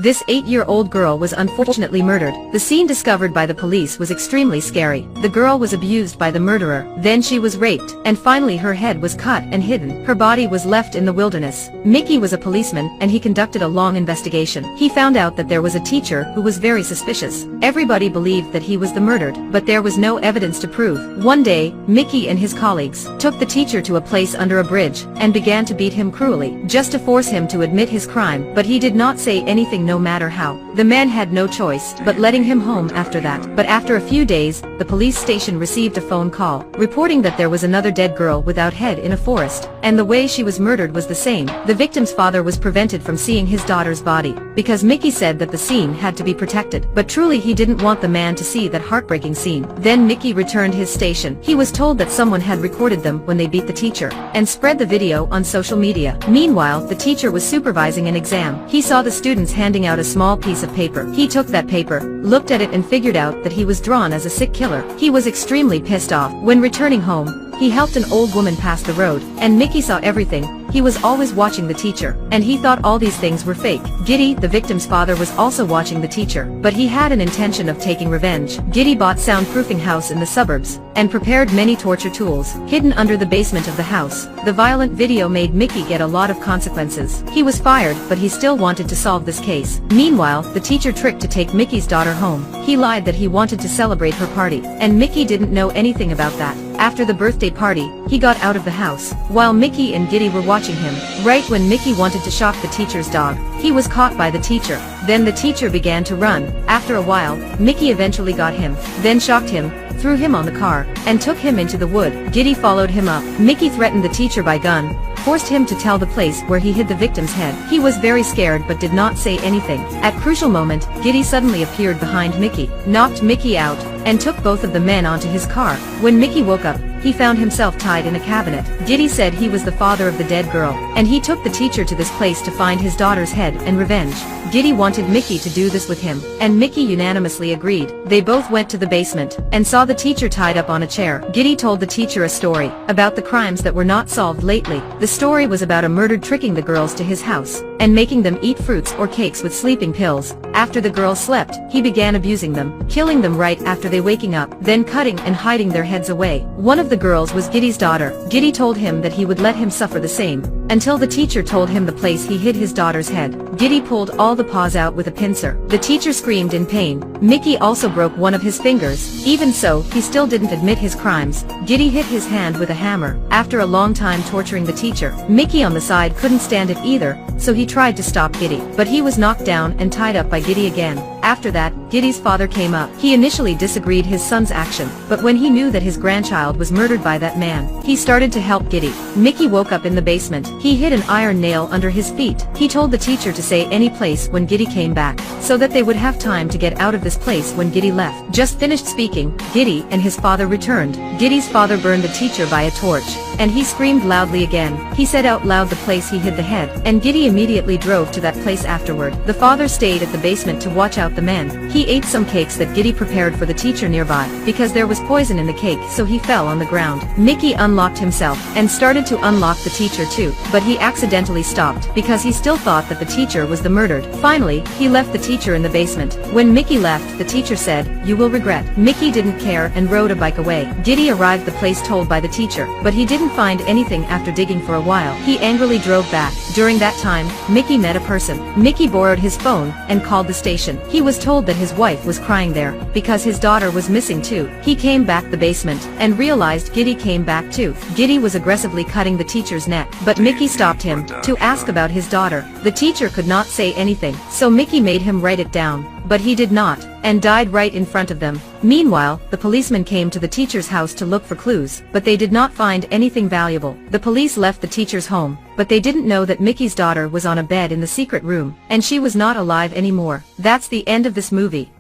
This 8-year-old girl was unfortunately murdered. The scene discovered by the police was extremely scary. The girl was abused by the murderer, then she was raped, and finally her head was cut and hidden. Her body was left in the wilderness. Mickey was a policeman, and he conducted a long investigation. He found out that there was a teacher who was very suspicious. Everybody believed that he was the murdered, but there was no evidence to prove. One day, Mickey and his colleagues took the teacher to a place under a bridge and began to beat him cruelly, just to force him to admit his crime, but he did not say anything no matter how. The men had no choice but letting him home after that. But after a few days, the police station received a phone call, reporting that there was another dead girl without head in a forest, and the way she was murdered was the same. The victim's father was prevented from seeing his daughter's body, because Mickey said that the scene had to be protected, but truly he didn't want the man to see that heartbreaking scene. Then Mickey returned his station. He was told that someone had recorded them when they beat the teacher, and spread the video on social media. Meanwhile, the teacher was supervising an exam. He saw the students handing out a small piece of paper. He took that paper, looked at it and figured out that he was drawn as a sick killer. He was extremely pissed off. When returning home, he helped an old woman pass the road, and Mickey saw everything. He was always watching the teacher, and he thought all these things were fake. Giddy, the victim's father, was also watching the teacher, but he had an intention of taking revenge. Giddy bought soundproofing house in the suburbs, and prepared many torture tools, hidden under the basement of the house. The violent video made Mickey get a lot of consequences. He was fired, but he still wanted to solve this case. Meanwhile, the teacher tricked to take Mickey's daughter home. He lied that he wanted to celebrate her party, and Mickey didn't know anything about that. After the birthday party, he got out of the house, while Mickey and Giddy were watching him. Right when Mickey wanted to shock the teacher's dog, he was caught by the teacher. Then the teacher began to run. After a while, Mickey eventually got him, then shocked him, threw him on the car, and took him into the wood. Giddy followed him up. Mickey threatened the teacher by gun, forced him to tell the place where he hid the victim's head. He was very scared but did not say anything. At crucial moment, Giddy suddenly appeared behind Mickey, knocked Mickey out, and took both of the men onto his car. When Mickey woke up, he found himself tied in a cabinet. Giddy said he was the father of the dead girl, and he took the teacher to this place to find his daughter's head and revenge. Giddy wanted Mickey to do this with him, and Mickey unanimously agreed. They both went to the basement, and saw the teacher tied up on a chair. Giddy told the teacher a story about the crimes that were not solved lately. The story was about a murderer tricking the girls to his house, and making them eat fruits or cakes with sleeping pills. After the girls slept, he began abusing them, killing them right after they waking up, then cutting and hiding their heads away. One of the girls was Giddy's daughter. Giddy told him that he would let him suffer the same, until the teacher told him the place he hid his daughter's head. Giddy pulled all the paws out with a pincer. The teacher screamed in pain. Mickey also broke one of his fingers. Even so, he still didn't admit his crimes. Giddy hit his hand with a hammer. After a long time torturing the teacher, Mickey on the side couldn't stand it either, so he tried to stop Giddy, but he was knocked down and tied up by Giddy again. After that, Giddy's father came up. He initially disagreed his son's action, but when he knew that his grandchild was murdered by that man, he started to help Giddy. Mickey woke up in the basement. He hid an iron nail under his feet. He told the teacher to say any place when Giddy came back, so that they would have time to get out of this place when Giddy left. Just finished speaking, Giddy and his father returned. Giddy's father burned the teacher by a torch, and he screamed loudly again. He said out loud the place he hid the head, and Giddy immediately drove to that place afterward. The father stayed at the basement to watch out the men. He ate some cakes that Giddy prepared for the teacher nearby, because there was poison in the cake, so he fell on the ground. Mickey unlocked himself, and started to unlock the teacher too, but he accidentally stopped, because he still thought that the teacher was the murdered. Finally, he left the teacher in the basement. When Mickey left, the teacher said, "You will regret." Mickey didn't care and rode a bike away. Giddy arrived the place told by the teacher, but he didn't find anything after digging for a while. He angrily drove back. During that time, Mickey met a person. Mickey borrowed his phone, and called the station. He was told that his wife was crying there, because his daughter was missing too. He came back the basement, and realized Giddy came back too. Giddy was aggressively cutting the teacher's neck, but Mickey stopped him, to ask about his daughter. The teacher could not say anything, so Mickey made him write it down, but he did not, and died right in front of them. Meanwhile, the policeman came to the teacher's house to look for clues, but they did not find anything valuable. The police left the teacher's home, but they didn't know that Mickey's daughter was on a bed in the secret room, and she was not alive anymore. That's the end of this movie.